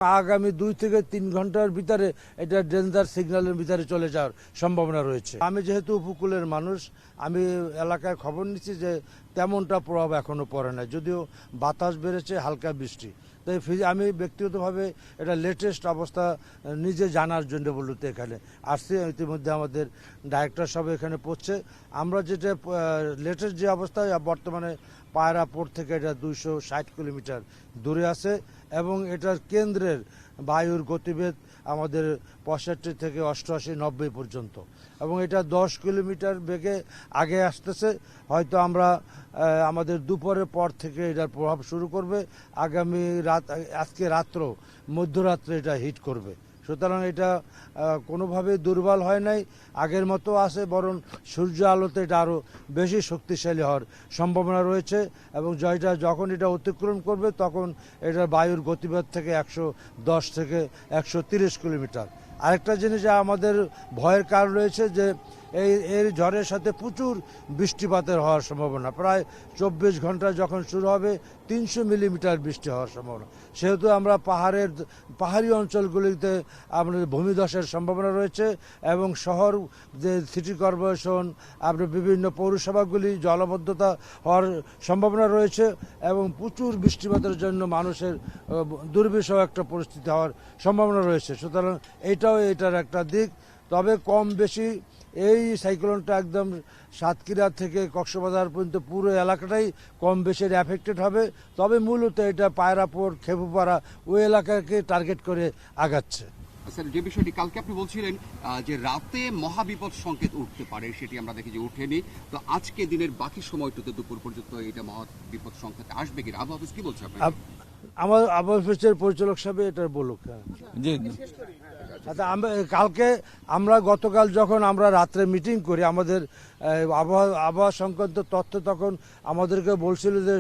আগামী 2 থেকে 3 ঘন্টার ভিতরে এটা ডেঞ্জার সিগন্যালের ভিতরে চলে যাওয়ার সম্ভাবনা রয়েছে। আমি যেহেতু উপকূলের মানুষ, আমি এলাকায় খবর নিচ্ছি যে তেমনটা প্রভাব এখনো পড়ে না, যদিও বাতাস বেড়েছে, হালকা বৃষ্টি। তাই আমি ব্যক্তিগতভাবে এটা লেটেস্ট অবস্থা নিজে জানার জন্য বলতে এখানে আসছি। ইতিমধ্যে আমাদের ডাইরেক্টর সব এখানে পড়ছে। আমরা যেটা লেটেস্ট যে অবস্থা, বর্তমানে পায়রা পোর্ট থেকে এটা 260 কিলোমিটার দূরে আছে এবং এটার কেন্দ্রের বায়ুর গতিবেগ আমাদের 65 থেকে 88-90 পর্যন্ত, এবং এটা 10 কিলোমিটার বেগে আগে আসতেছে। হয়তো আমরা আমাদের দুপুরের পর থেকে এটার প্রভাব শুরু করবে। আগামী আজকে মধ্যরাত্রে এটা হিট করবে। সুতরাং এটা কোনোভাবে দুর্বল হয় নাই, আগের মতো আছে, বরং সূর্য আলোতে এটা আরও বেশি শক্তিশালী হওয়ার সম্ভাবনা রয়েছে। এবং যখন এটা অতিক্রম করবে তখন এটার বায়ুর গতিবেগ থেকে 110 থেকে 130 কিলোমিটার। আরেকটা জিনিস আমাদের ভয়ের কারণ রয়েছে যে এই ঝড়ের সাথে প্রচুর বৃষ্টিপাতের হওয়ার সম্ভাবনা। প্রায় 24 ঘন্টা যখন শুরু হবে 300 মিলিমিটার বৃষ্টি হওয়ার সম্ভাবনা। সেহেতু আমরা পাহাড়ি অঞ্চলগুলিতে আমাদের ভূমিধসের সম্ভাবনা রয়েছে এবং শহর যে সিটি কর্পোরেশন, আপনার বিভিন্ন পৌরসভাগুলি জলবদ্ধতা হওয়ার সম্ভাবনা রয়েছে এবং প্রচুর বৃষ্টিপাতের জন্য মানুষের দুর্বিষহ একটা পরিস্থিতি হওয়ার সম্ভাবনা রয়েছে। সুতরাং এটার একটা দিক। তবে কম বেশি এই সাইক্লোনটা একদম সাতক্ষীরা থেকে কক্সবাজার পর্যন্ত পুরো এলাকাটাই কম বেশি অ্যাফেক্টেড হবে। তবে মূলত এটা পায়রাপুর, খেপুপাড়া ওই এলাকাকে টার্গেট করে আগাচ্ছে। স্যার, যে বিষয়টি কালকে আপনি বলছিলেন যে রাতে মহাবিপদ সংকেত উঠতে পারে, সেটি আমরা দেখি যে উঠেনি। তো আজকে দিনের বাকি সময়টুকু দুপুর পর্যন্ত এটা মহাবিপদ সংকেত আসবে কিনা, আবহাওয়া অফিস কি বলছে? আমার আবহাওয়া অফিসের পরিচালক সাহেব এটা বলুক। আচ্ছা, কালকে গতকাল যখন আমরা রাত্রে মিটিং করি, আমাদের আবহাওয়া সংক্রান্ত তথ্য তখন আমাদেরকে বলছিল যে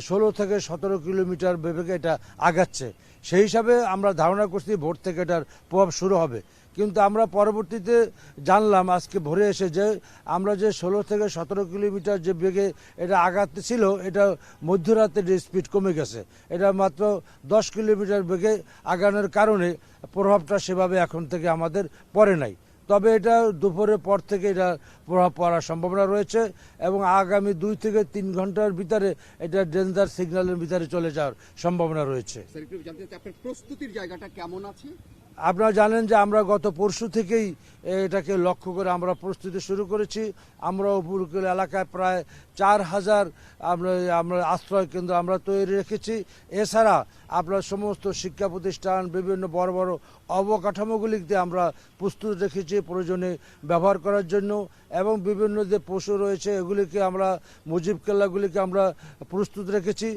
16 থেকে 17 কিলোমিটার বেগে এটা আগাচ্ছে। সেই হিসাবে আমরা ধারণা করছি ভোর থেকে এটার প্রভাব শুরু হবে। কিন্তু আমরা পরবর্তীতে জানলাম আজকে ভোরে এসে যে আমরা যে 16 থেকে 17 কিলোমিটার যে বেগে এটা আগাতে ছিল, এটা মধ্যরাতের স্পিড কমে গেছে। এটা মাত্র 10 কিলোমিটার বেগে আগানোর কারণে প্রভাবটা সেভাবে এখন থেকে আমাদের পড়ে নাই। তবে এটা দুপুরের পর থেকে এটা প্রভাব পড়ার সম্ভাবনা রয়েছে এবং আগামী 2 থেকে 3 ঘন্টার ভিতরে এটা ডেঞ্জার সিগন্যালের ভিতরে চলে যাওয়ার সম্ভাবনা রয়েছে। আপনার প্রস্তুতির জায়গাটা কেমন আছে? আপনারা জানেন যে আমরা গত পরশু থেকেই এটাকে লক্ষ্য করে আমরা প্রস্তুতি শুরু করেছি। আমরা উপকূল এলাকায় প্রায় 4000 আমরা আশ্রয় কেন্দ্র আমরা তৈরি রেখেছি। এছাড়া আপনার সমস্ত শিক্ষা প্রতিষ্ঠান, বিভিন্ন বড় বড় অবকাঠামোগুলিতে আমরা প্রস্তুত রেখেছি প্রয়োজনে ব্যবহার করার জন্য, এবং বিভিন্ন যে পশু রয়েছে এগুলিকে আমরা মুজিব কেল্লাগুলিকে আমরা প্রস্তুত রেখেছি।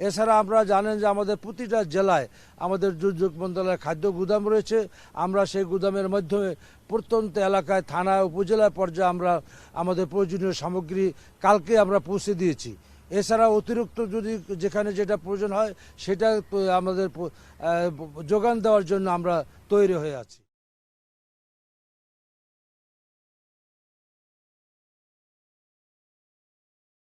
এছাড়া আমরা জানেন যে আমাদের প্রতিটা জেলায় আমাদের দুর্যোগ মন্ত্রণালয়ের খাদ্য গুদাম রয়েছে। আমরা সেই গুদামের মাধ্যমে প্রত্যন্ত এলাকায়, থানায়, উপজেলা পর্যায়ে আমরা আমাদের প্রয়োজনীয় সামগ্রী কালকে আমরা পৌঁছে দিয়েছি। এছাড়া অতিরিক্ত যদি যেখানে যেটা প্রয়োজন হয় সেটা আমাদের যোগান দেওয়ার জন্য আমরা তৈরি হয়ে আছি।